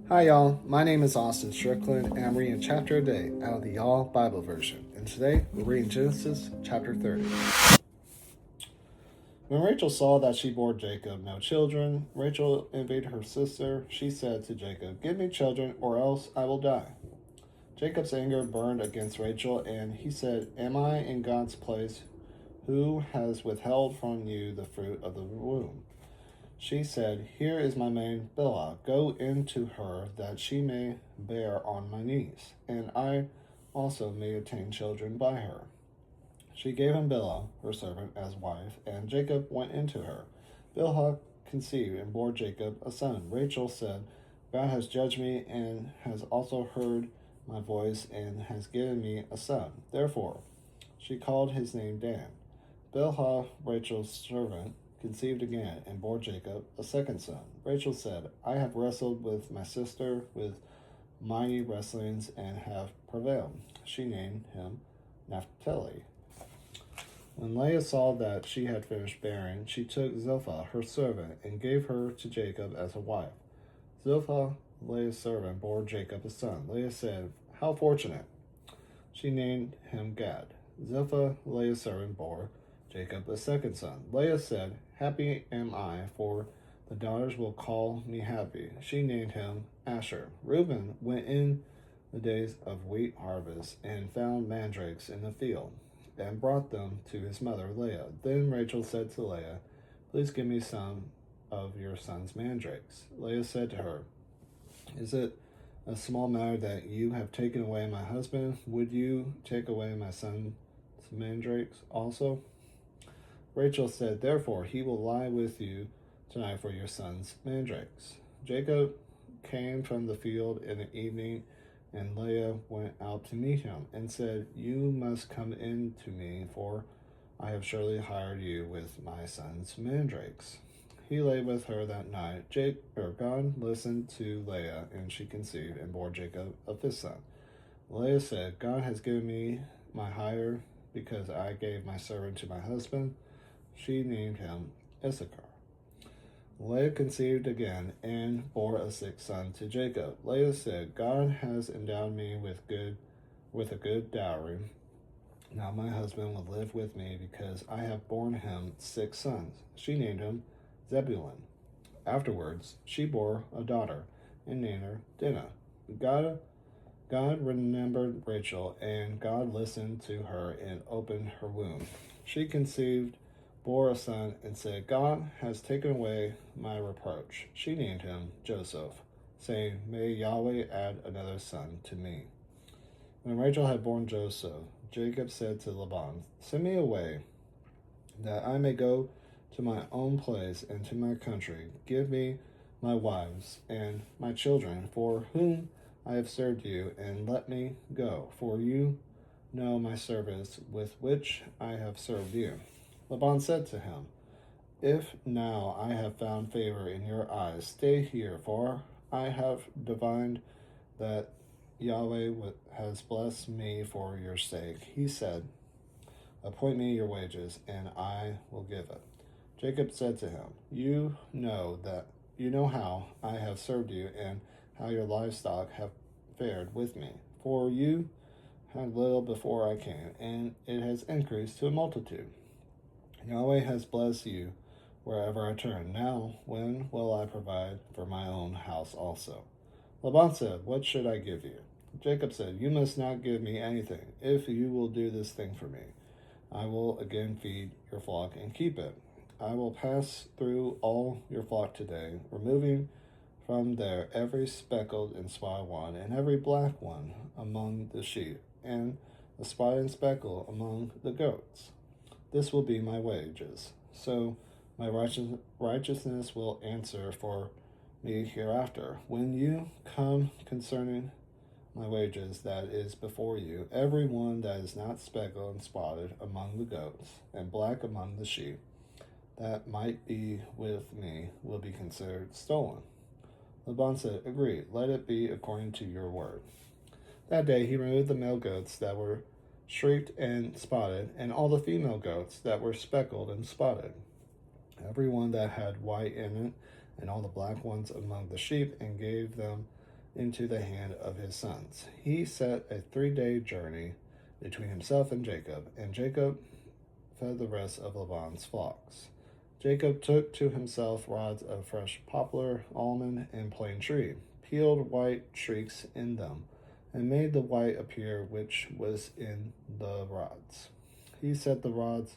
Hi, y'all. My name is Austin Strickland, and I'm reading a chapter a day out of the Y'all Bible version. And today, we're reading Genesis chapter 30. When Rachel saw that she bore Jacob no children, Rachel envied her sister. She said to Jacob, "Give me children, or else I will die." Jacob's anger burned against Rachel, and he said, "Am I in God's place, who has withheld from you the fruit of the womb?" She said, "Here is my maid Bilhah. Go in to her, that she may bear on my knees, and I also may obtain children by her." She gave him Bilhah, her servant, as wife, and Jacob went into her. Bilhah conceived and bore Jacob a son. Rachel said, "God has judged me and has also heard my voice and has given me a son." Therefore, she called his name Dan. Bilhah, Rachel's servant, conceived again and bore Jacob a second son. Rachel said, "I have wrestled with my sister with mighty wrestlings and have prevailed." She named him Naphtali. When Leah saw that she had finished bearing, she took Zilpah, her servant, and gave her to Jacob as a wife. Zilpah, Leah's servant, bore Jacob a son. Leah said, "How fortunate!" She named him Gad. Zilpah, Leah's servant, bore Jacob a second son. Leah said, "Happy am I, for the daughters will call me happy." She named him Asher. Reuben went in the days of wheat harvest and found mandrakes in the field and brought them to his mother Leah. Then Rachel said to Leah, "Please give me some of your son's mandrakes." Leah said to her, "Is it a small matter that you have taken away my husband? Would you take away my son's mandrakes also?" Rachel said, "Therefore he will lie with you tonight for your son's mandrakes." Jacob came from the field in the evening, and Leah went out to meet him and said, "You must come in to me, for I have surely hired you with my son's mandrakes." He lay with her that night. God listened to Leah, and she conceived and bore Jacob a fifth son. Leah said, "God has given me my hire because I gave my servant to my husband." She named him Issachar. Leah conceived again and bore a sixth son to Jacob. Leah said, "God has endowed me with a good dowry. Now my husband will live with me because I have borne him six sons." She named him Zebulun. Afterwards, she bore a daughter and named her Dinah. God remembered Rachel, and God listened to her and opened her womb. She conceived, bore a son, and said, "God has taken away my reproach." She named him Joseph, saying, "May Yahweh add another son to me." When Rachel had borne Joseph, Jacob said to Laban, "Send me away, that I may go to my own place and to my country. Give me my wives and my children, for whom I have served you, and let me go, for you know my service with which I have served you." Laban said to him, "If now I have found favor in your eyes, stay here, for I have divined that Yahweh has blessed me for your sake." He said, "Appoint me your wages, and I will give it." Jacob said to him, You know how I have served you, and how your livestock have fared with me. For you had little before I came, and it has increased to a multitude. Yahweh has blessed you wherever I turn. Now, when will I provide for my own house also?" Laban said, "What should I give you?" Jacob said, "You must not give me anything. If you will do this thing for me, I will again feed your flock and keep it. I will pass through all your flock today, removing from there every speckled and spotted one, and every black one among the sheep, and the spotted and speckled among the goats. This will be my wages. So my righteousness will answer for me hereafter. When you come concerning my wages that is before you, every one that is not speckled and spotted among the goats, and black among the sheep, that might be with me, will be considered stolen." Laban said, "Agreed, let it be according to your word." That day he removed the male goats that were streaked and spotted, and all the female goats that were speckled and spotted, every one that had white in it, and all the black ones among the sheep, and gave them into the hand of his sons. He set a 3-day journey between himself and Jacob fed the rest of Laban's flocks. Jacob took to himself rods of fresh poplar, almond, and plane tree, peeled white streaks in them, and made the white appear which was in the rods. He set the rods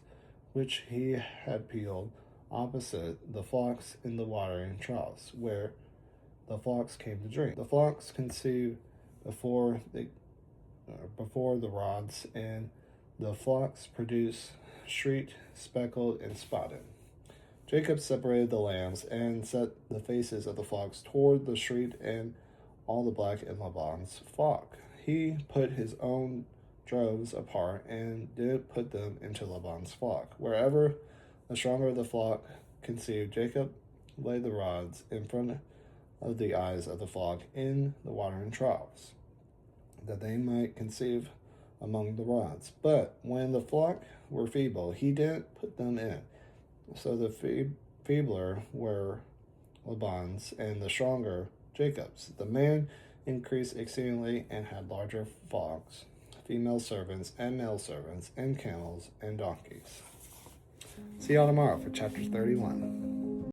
which he had peeled opposite the flocks in the watering troughs, where the flocks came to drink. The flocks conceived before the rods, and the flocks produced streaked, speckled, and spotted. Jacob separated the lambs and set the faces of the flocks toward the streaked and all the black in Laban's flock. He put his own droves apart and did put them into Laban's flock. Wherever the stronger of the flock conceived, Jacob laid the rods in front of the eyes of the flock in the watering troughs, that they might conceive among the rods. But when the flock were feeble, he didn't put them in. So the feebler were Laban's, and the stronger Jacob's. The man increased exceedingly and had larger flocks, female servants and male servants, and camels and donkeys. See y'all tomorrow for chapter 31.